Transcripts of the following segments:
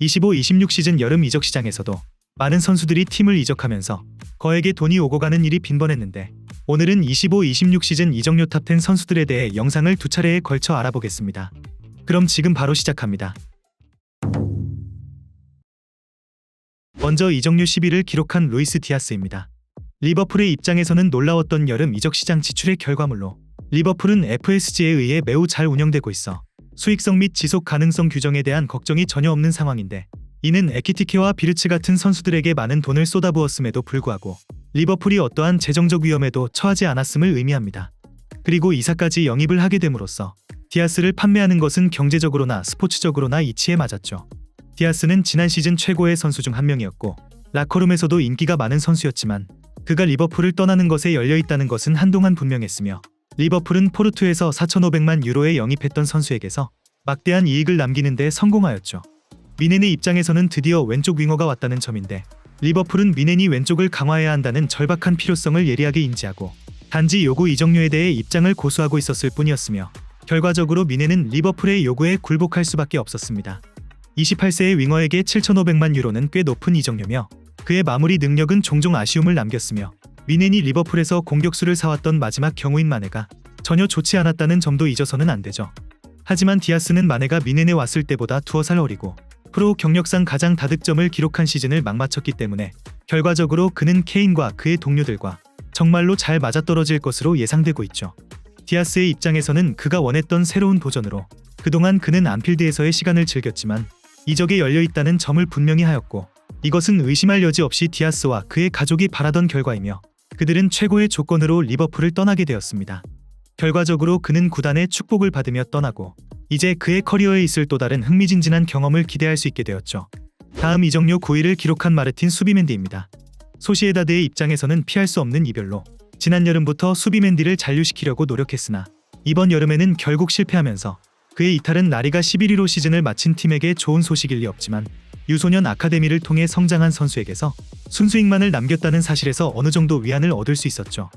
25-26 시즌 여름 이적 시장에서도 많은 선수들이 팀을 이적하면서 거액의 돈이 오고 가는 일이 빈번했는데, 오늘은 25-26 시즌 이적료 탑10 선수들에 대해 영상을 두 차례에 걸쳐 알아보겠습니다. 그럼 지금 바로 시작합니다. 먼저 이적료 10위를 기록한 루이스 디아스입니다. 리버풀의 입장에서는 놀라웠던 여름 이적 시장 지출의 결과물로 리버풀은 FSG에 의해 매우 잘 운영되고 있어 수익성 및 지속 가능성 규정에 대한 걱정이 전혀 없는 상황인데, 이는 에키티케와 비르츠 같은 선수들에게 많은 돈을 쏟아부었음에도 불구하고 리버풀이 어떠한 재정적 위험에도 처하지 않았음을 의미합니다. 그리고 이사까지 영입을 하게 됨으로써 디아스를 판매하는 것은 경제적으로나 스포츠적으로나 이치에 맞았죠. 디아스는 지난 시즌 최고의 선수 중 한 명이었고 라커룸에서도 인기가 많은 선수였지만, 그가 리버풀을 떠나는 것에 열려있다는 것은 한동안 분명했으며, 리버풀은 포르투에서 4,500만 유로에 영입했던 선수에게서 막대한 이익을 남기는 데 성공하였죠. 미넨의 입장에서는 드디어 왼쪽 윙어가 왔다는 점인데, 리버풀은 미넨이 왼쪽을 강화해야 한다는 절박한 필요성을 예리하게 인지하고 단지 요구 이적료에 대해 입장을 고수하고 있었을 뿐이었으며, 결과적으로 미넨은 리버풀의 요구에 굴복할 수밖에 없었습니다. 28세의 윙어에게 7,500만 유로는 꽤 높은 이적료며, 그의 마무리 능력은 종종 아쉬움을 남겼으며, 미넨이 리버풀에서 공격수를 사왔던 마지막 경우인 마네가 전혀 좋지 않았다는 점도 잊어서는 안 되죠. 하지만 디아스는 마네가 미넨에 왔을 때보다 두어 살 어리고 프로 경력상 가장 다득점을 기록한 시즌을 막마쳤기 때문에, 결과적으로 그는 케인과 그의 동료들과 정말로 잘 맞아떨어질 것으로 예상되고 있죠. 디아스의 입장에서는 그가 원했던 새로운 도전으로 그동안 그는 안필드에서의 시간을 즐겼지만 이적에 열려있다는 점을 분명히 하였고, 이것은 의심할 여지 없이 디아스와 그의 가족이 바라던 결과이며, 그들은 최고의 조건으로 리버풀을 떠나게 되었습니다. 결과적으로 그는 구단의 축복을 받으며 떠나고 이제 그의 커리어에 있을 또 다른 흥미진진한 경험을 기대할 수 있게 되었죠. 다음 이적료 9위를 기록한 마르틴 수비멘디입니다. 소시에다드의 입장에서는 피할 수 없는 이별로 지난 여름부터 수비멘디를 잔류시키려고 노력했으나 이번 여름에는 결국 실패하면서 그의 이탈은 라리가 11위로 시즌을 마친 팀에게 좋은 소식일 리 없지만, 유소년 아카데미를 통해 성장한 선수에게서 순수익만을 남겼다는 사실에서 어느 정도 위안을 얻을 수 있었죠.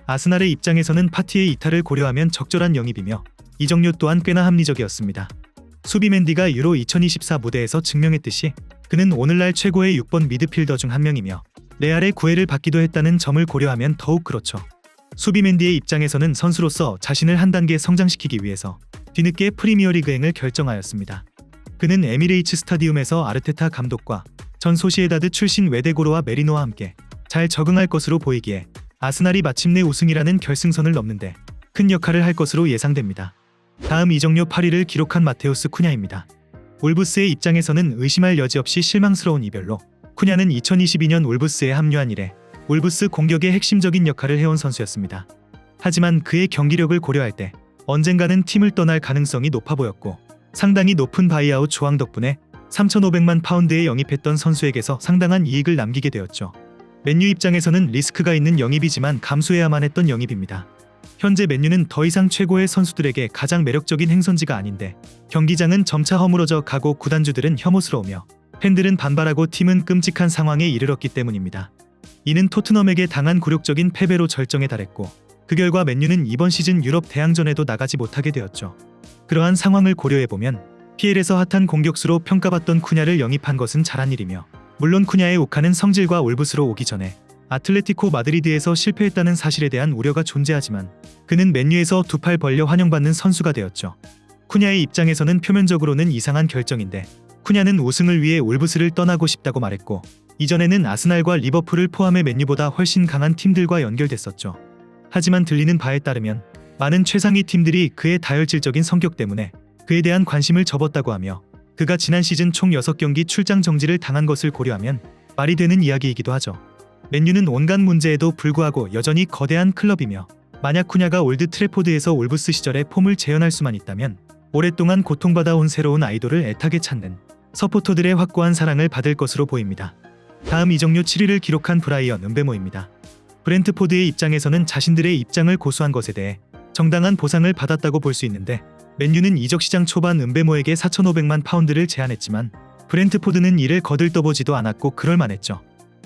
아스날의 입장에서는 파티의 이탈을 고려하면 적절한 영입이며, 이적료 또한 꽤나 합리적이었습니다. 수비멘디가 유로 2024 무대에서 증명했듯이 그는 오늘날 최고의 6번 미드필더 중 한 명이며, 레알의 구애를 받기도 했다는 점을 고려하면 더욱 그렇죠. 수비멘디의 입장에서는 선수로서 자신을 한 단계 성장시키기 위해서 뒤늦게 프리미어리그행을 결정하였습니다. 그는 에미레이츠 스타디움에서 아르테타 감독과 전 소시에다드 출신 웨데고로와 메리노와 함께 잘 적응할 것으로 보이기에 아스날이 마침내 우승이라는 결승선을 넘는데 큰 역할을 할 것으로 예상됩니다. 다음 이적료 8위를 기록한 마테우스 쿠냐입니다. 울브스의 입장에서는 의심할 여지 없이 실망스러운 이별로 쿠냐는 2022년 울브스에 합류한 이래 울브스 공격의 핵심적인 역할을 해온 선수였습니다. 하지만 그의 경기력을 고려할 때 언젠가는 팀을 떠날 가능성이 높아 보였고, 상당히 높은 바이아웃 조항 덕분에 3,500만 파운드에 영입했던 선수에게서 상당한 이익을 남기게 되었죠. 맨유 입장에서는 리스크가 있는 영입이지만 감수해야만 했던 영입입니다. 현재 맨유는 더 이상 최고의 선수들에게 가장 매력적인 행선지가 아닌데, 경기장은 점차 허물어져 가고 구단주들은 혐오스러우며 팬들은 반발하고 팀은 끔찍한 상황에 이르렀기 때문입니다. 이는 토트넘에게 당한 굴욕적인 패배로 절정에 달했고, 그 결과 맨유는 이번 시즌 유럽 대항전에도 나가지 못하게 되었죠. 그러한 상황을 고려해보면 PL에서 핫한 공격수로 평가받던 쿠냐를 영입한 것은 잘한 일이며, 물론 쿠냐의 욱하는 성질과 울브스로 오기 전에 아틀레티코 마드리드에서 실패했다는 사실에 대한 우려가 존재하지만, 그는 맨유에서 두 팔 벌려 환영받는 선수가 되었죠. 쿠냐의 입장에서는 표면적으로는 이상한 결정인데, 쿠냐는 우승을 위해 울브스를 떠나고 싶다고 말했고, 이전에는 아스날과 리버풀을 포함해 맨유보다 훨씬 강한 팀들과 연결됐었죠. 하지만 들리는 바에 따르면 많은 최상위 팀들이 그의 다혈질적인 성격 때문에 그에 대한 관심을 접었다고 하며, 그가 지난 시즌 총 6경기 출장 정지를 당한 것을 고려하면 말이 되는 이야기이기도 하죠. 맨유는 온갖 문제에도 불구하고 여전히 거대한 클럽이며, 만약 쿠냐가 올드 트래포드에서 울브스 시절의 폼을 재현할 수만 있다면 오랫동안 고통받아온 새로운 아이돌을 애타게 찾는 서포터들의 확고한 사랑을 받을 것으로 보입니다. 다음 이적료 7위를 기록한 브라이언 음베모입니다. 브렌트포드의 입장에서는 자신들의 입장을 고수한 것에 대해 정당한 보상을 받았다고 볼 수 있는데, 맨유는 이적 시장 초반 음베모에게 4,500만 파운드를 제안했지만 브렌트포드는 이를 거들떠보지도 않았고 그럴만했죠.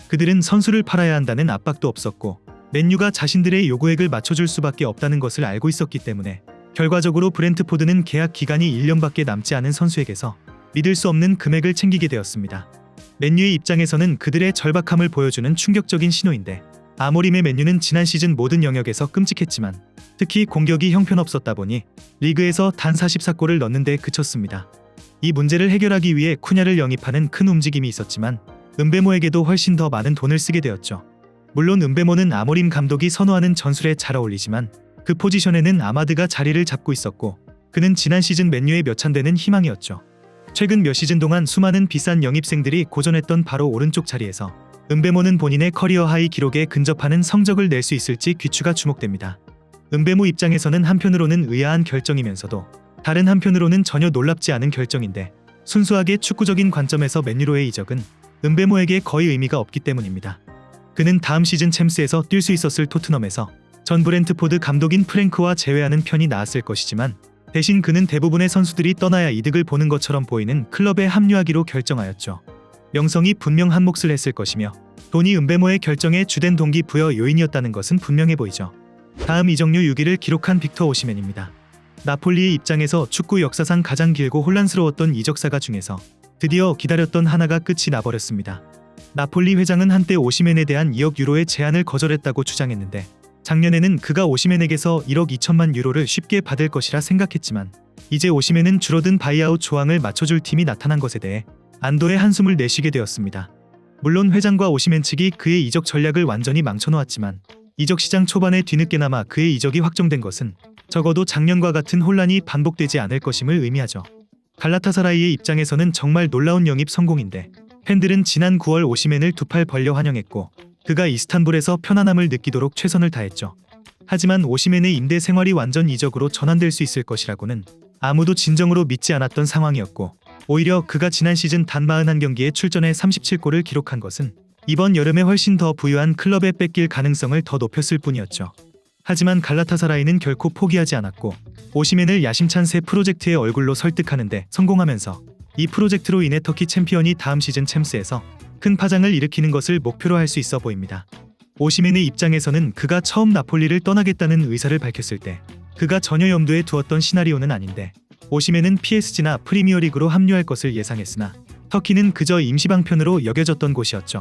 그들은 선수를 팔아야 한다는 압박도 없었고, 맨유가 자신들의 요구액을 맞춰줄 수밖에 없다는 것을 알고 있었기 때문에 결과적으로 브렌트포드는 계약 기간이 1년밖에 남지 않은 선수에게서 믿을 수 없는 금액을 챙기게 되었습니다. 맨유의 입장에서는 그들의 절박함을 보여주는 충격적인 신호인데, 아모림의 맨유는 지난 시즌 모든 영역에서 끔찍했지만 특히 공격이 형편없었다 보니 리그에서 단 44골을 넣는 데 그쳤습니다. 이 문제를 해결하기 위해 쿠냐를 영입하는 큰 움직임이 있었지만 은베모에게도 훨씬 더 많은 돈을 쓰게 되었죠. 물론 은베모는 아모림 감독이 선호하는 전술에 잘 어울리지만 그 포지션에는 아마드가 자리를 잡고 있었고, 그는 지난 시즌 맨유의 몇 차례되는 희망이었죠. 최근 몇 시즌 동안 수많은 비싼 영입생들이 고전했던 바로 오른쪽 자리에서 은베모는 본인의 커리어 하이 기록에 근접하는 성적을 낼 수 있을지 귀추가 주목됩니다. 은베모 입장에서는 한편으로는 의아한 결정이면서도 다른 한편으로는 전혀 놀랍지 않은 결정인데, 순수하게 축구적인 관점에서 맨유로의 이적은 은베모에게 거의 의미가 없기 때문입니다. 그는 다음 시즌 챔스에서 뛸 수 있었을 토트넘에서 전 브렌트포드 감독인 프랭크와 제외하는 편이 나았을 것이지만, 대신 그는 대부분의 선수들이 떠나야 이득을 보는 것처럼 보이는 클럽에 합류하기로 결정하였죠. 명성이 분명 한 몫을 했을 것이며 돈이 은베모의 결정에 주된 동기부여 요인이었다는 것은 분명해 보이죠. 다음 이적료 6위를 기록한 빅터 오시멘입니다. 나폴리의 입장에서 축구 역사상 가장 길고 혼란스러웠던 이적사가 중에서 드디어 기다렸던 하나가 끝이 나버렸습니다. 나폴리 회장은 한때 오시멘에 대한 2억 유로의 제안을 거절했다고 주장했는데, 작년에는 그가 오시멘에게서 1억 2천만 유로를 쉽게 받을 것이라 생각했지만, 이제 오시멘은 줄어든 바이아웃 조항을 맞춰줄 팀이 나타난 것에 대해 안도의 한숨을 내쉬게 되었습니다. 물론 회장과 오시멘 측이 그의 이적 전략을 완전히 망쳐놓았지만, 이적 시장 초반에 뒤늦게나마 그의 이적이 확정된 것은 적어도 작년과 같은 혼란이 반복되지 않을 것임을 의미하죠. 갈라타사라이의 입장에서는 정말 놀라운 영입 성공인데, 팬들은 지난 9월 오시멘을 두 팔 벌려 환영했고 그가 이스탄불에서 편안함을 느끼도록 최선을 다했죠. 하지만 오시멘의 임대 생활이 완전 이적으로 전환될 수 있을 것이라고는 아무도 진정으로 믿지 않았던 상황이었고, 오히려 그가 지난 시즌 단 41경기에 출전해 37골을 기록한 것은 이번 여름에 훨씬 더 부유한 클럽에 뺏길 가능성을 더 높였을 뿐이었죠. 하지만 갈라타사라이는 결코 포기하지 않았고 오시멘을 야심찬 새 프로젝트의 얼굴로 설득하는데 성공하면서 이 프로젝트로 인해 터키 챔피언이 다음 시즌 챔스에서 큰 파장을 일으키는 것을 목표로 할 수 있어 보입니다. 오시멘의 입장에서는 그가 처음 나폴리를 떠나겠다는 의사를 밝혔을 때 그가 전혀 염두에 두었던 시나리오는 아닌데, 오시멘은 PSG나 프리미어리그로 합류할 것을 예상했으나 터키는 그저 임시방편으로 여겨졌던 곳이었죠.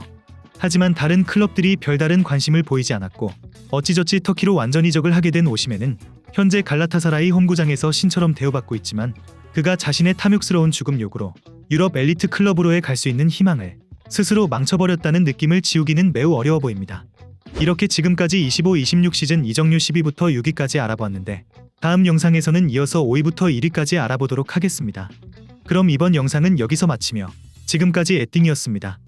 하지만 다른 클럽들이 별다른 관심을 보이지 않았고 어찌저찌 터키로 완전 이적을 하게 된 오시멘은 현재 갈라타사라이 홈구장에서 신처럼 대우받고 있지만, 그가 자신의 탐욕스러운 죽음 욕으로 유럽 엘리트 클럽으로의 갈 수 있는 희망을 스스로 망쳐버렸다는 느낌을 지우기는 매우 어려워 보입니다. 이렇게 지금까지 25-26 시즌 이적료 10위부터 6위까지 알아보았는데, 다음 영상에서는 이어서 5위부터 1위까지 알아보도록 하겠습니다. 그럼 이번 영상은 여기서 마치며 지금까지 에띵이었습니다.